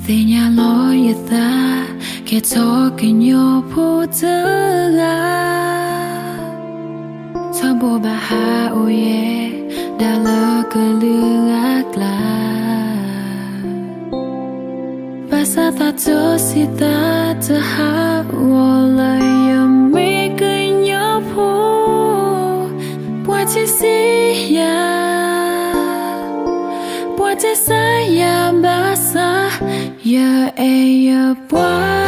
Thì nhà lo ya ta Kẻ cho kẻ nhỏ phụ tử ga Cho bố bà ha ô ye Đã lỡ cơ lưu ác la Bà sa ta cho si ta Ta ha ô la yam mi cơ nhỏ phụ Bua chê si ya Bua chê sa ya bà sa Ya e ya bua